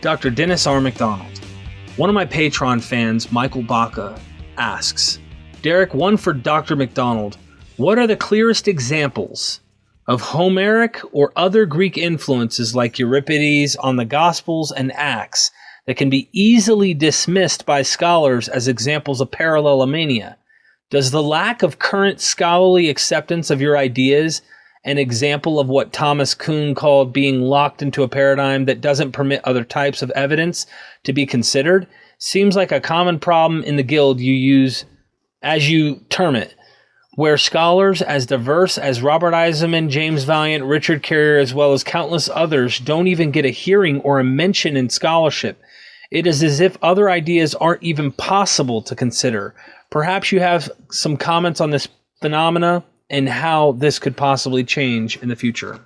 Dr. Dennis R. Macdonald. One of my Patreon fans, Michael Baca, asks, Derek, one for Dr. Macdonald, what are the clearest examples of Homeric or other Greek influences like Euripides on the Gospels and Acts that can be easily dismissed by scholars as examples of parallelomania? Does the lack of current scholarly acceptance of your ideas an example of what Thomas Kuhn called being locked into a paradigm that doesn't permit other types of evidence to be considered? Seems like a common problem in the guild you use, as you term it, where scholars as diverse as Robert Eisenman, James Valiant, Richard Carrier, as well as countless others don't even get a hearing or a mention in scholarship. It is as if other ideas aren't even possible to consider. Perhaps you have some comments on this phenomena and how this could possibly change in the future.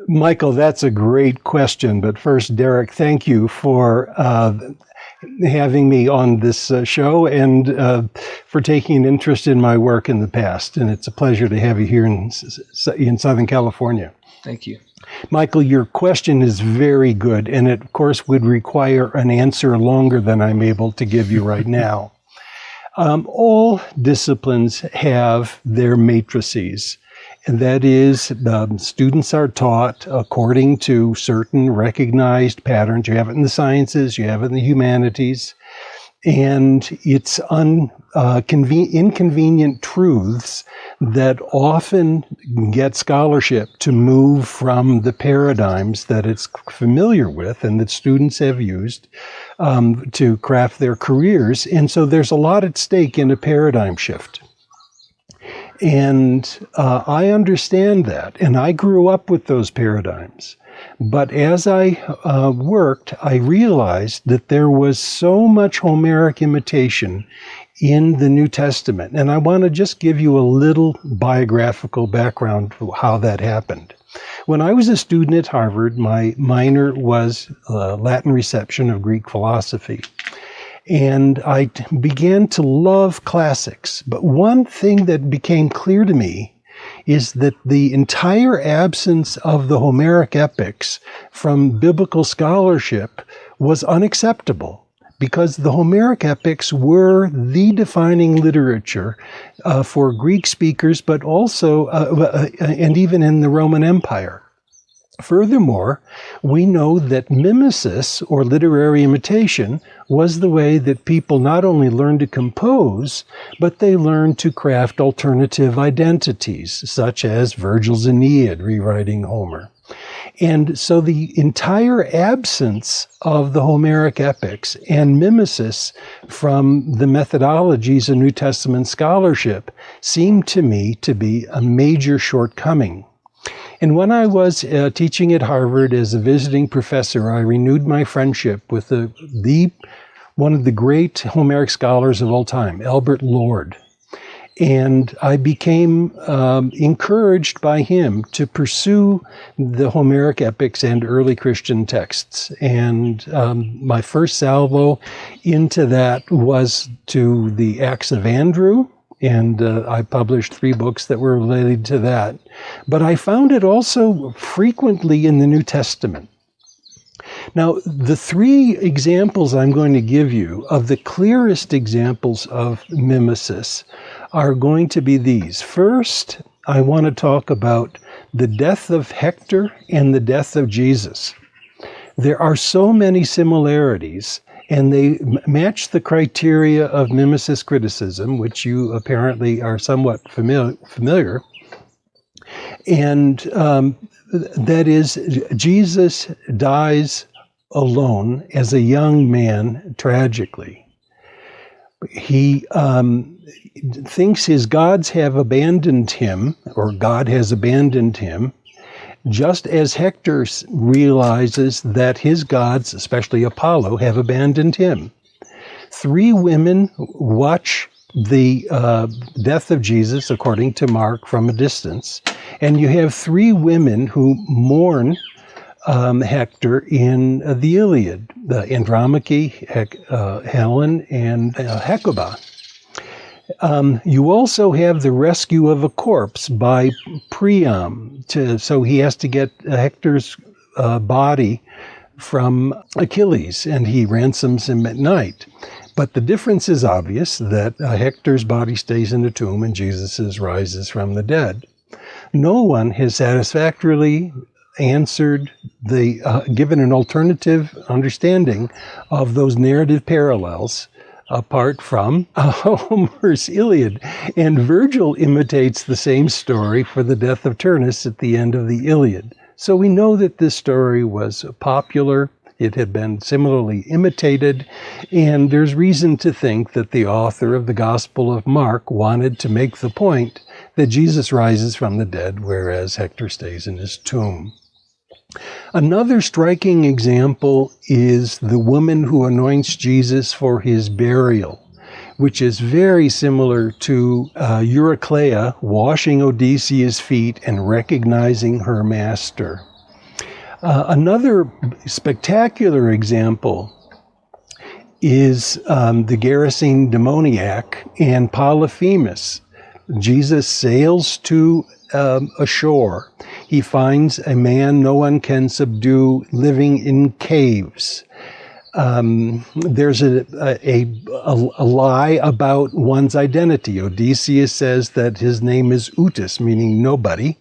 Michael, that's a great question. But first, Derek, thank you for having me on this show and for taking an interest in my work in the past. And it's a pleasure to have you here in Southern California. Thank you. Michael, your question is very good, and it, of course, would require an answer longer than I'm able to give you right now. All disciplines have their matrices, and that is, students are taught according to certain recognized patterns. You have it in the sciences, you have it in the humanities, and it's inconvenient truths that often get scholarship to move from the paradigms that it's familiar with and that students have used to craft their careers. And so there's a lot at stake in a paradigm shift. And I understand that, and I grew up with those paradigms. But as I worked, I realized that there was so much Homeric imitation in the New Testament. And I want to just give you a little biographical background to how that happened. When I was a student at Harvard, my minor was Latin reception of Greek philosophy. And I began to love classics. But one thing that became clear to me is that the entire absence of the Homeric epics from biblical scholarship was unacceptable, because the Homeric epics were the defining literature for Greek speakers, but also, and even in the Roman Empire. Furthermore, we know that mimesis, or literary imitation, was the way that people not only learned to compose, but they learned to craft alternative identities, such as Virgil's Aeneid rewriting Homer. And so the entire absence of the Homeric epics and mimesis from the methodologies of New Testament scholarship seemed to me to be a major shortcoming. And when I was teaching at Harvard as a visiting professor, I renewed my friendship with one of the great Homeric scholars of all time, Albert Lord. And I became encouraged by him to pursue the Homeric epics and early Christian texts. And my first salvo into that was to the Acts of Andrew. And I published 3 books that were related to that. But I found it also frequently in the New Testament. Now, the 3 examples I'm going to give you of the clearest examples of mimesis are going to be these. First, I want to talk about the death of Hector and the death of Jesus. There are so many similarities, and they match the criteria of mimesis criticism, which you apparently are somewhat familiar. And that is, Jesus dies alone as a young man, tragically. He thinks his gods have abandoned him, or God has abandoned him, just as Hector realizes that his gods, especially Apollo, have abandoned him. 3 women watch the death of Jesus, according to Mark, from a distance, and you have 3 women who mourn Hector in the Iliad, Andromache, Helen, and Hecuba. You also have the rescue of a corpse by Priam, so he has to get Hector's body from Achilles, and he ransoms him at night. But the difference is obvious, that Hector's body stays in the tomb and Jesus' rises from the dead. No one has satisfactorily answered given an alternative understanding of those narrative parallels apart from Homer's Iliad. And Virgil imitates the same story for the death of Turnus at the end of the Iliad. So we know that this story was popular. It had been similarly imitated, and there's reason to think that the author of the Gospel of Mark wanted to make the point that Jesus rises from the dead, whereas Hector stays in his tomb. Another striking example is the woman who anoints Jesus for his burial, which is very similar to Eurycleia washing Odysseus' feet and recognizing her master. Another spectacular example is the Gerasene demoniac and Polyphemus. Jesus sails to a shore. He finds a man no one can subdue living in caves. There's a lie about one's identity. Odysseus says that his name is Utis, meaning nobody.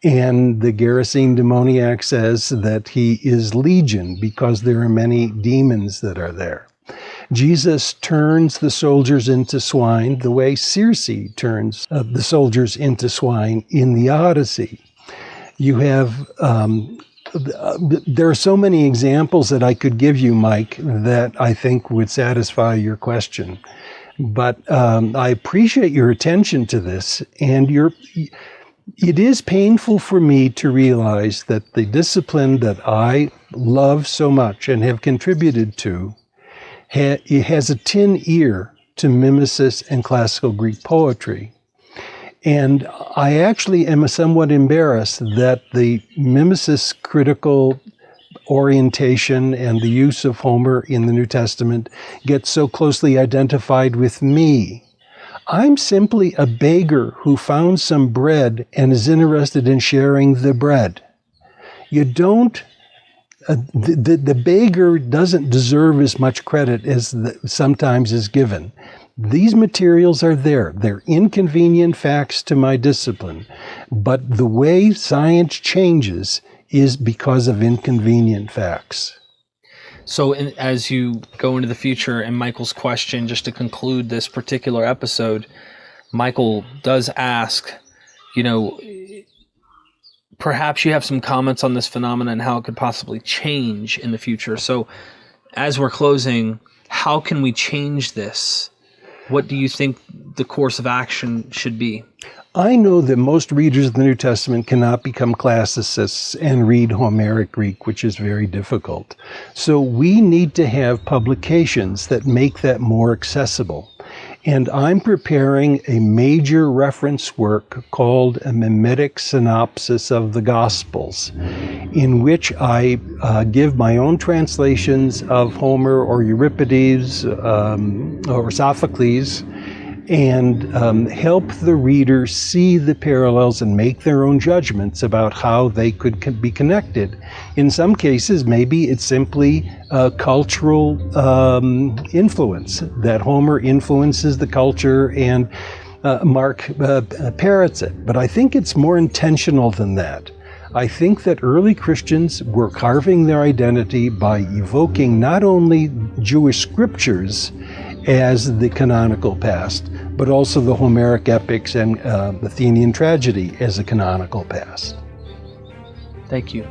And the Gerasene demoniac says that he is Legion because there are many demons that are there. Jesus turns the soldiers into swine the way Circe turns the soldiers into swine in the Odyssey. You have, there are so many examples that I could give you, Mike, that I think would satisfy your question. But I appreciate your attention to this, and it is painful for me to realize that the discipline that I love so much and have contributed to it has a tin ear to mimesis and classical Greek poetry. And I actually am somewhat embarrassed that the mimesis critical orientation and the use of Homer in the New Testament gets so closely identified with me. I'm simply a beggar who found some bread and is interested in sharing the bread. You don't the beggar doesn't deserve as much credit as sometimes is given. These materials are there. They're inconvenient facts to my discipline. But the way science changes is because of inconvenient facts. So as you go into the future, and Michael's question, just to conclude this particular episode, Michael does ask, perhaps you have some comments on this phenomenon and how it could possibly change in the future. So as we're closing, how can we change this? What do you think the course of action should be? I know that most readers of the New Testament cannot become classicists and read Homeric Greek, which is very difficult. So we need to have publications that make that more accessible. And I'm preparing a major reference work called A Mimetic Synopsis of the Gospels, in which I give my own translations of Homer or Euripides or Sophocles, and help the reader see the parallels and make their own judgments about how they could be connected. In some cases, maybe it's simply cultural influence, that Homer influences the culture and Mark parrots it. But I think it's more intentional than that. I think that early Christians were carving their identity by evoking not only Jewish scriptures as the canonical past, but also the Homeric epics and Athenian tragedy as a canonical past. Thank you.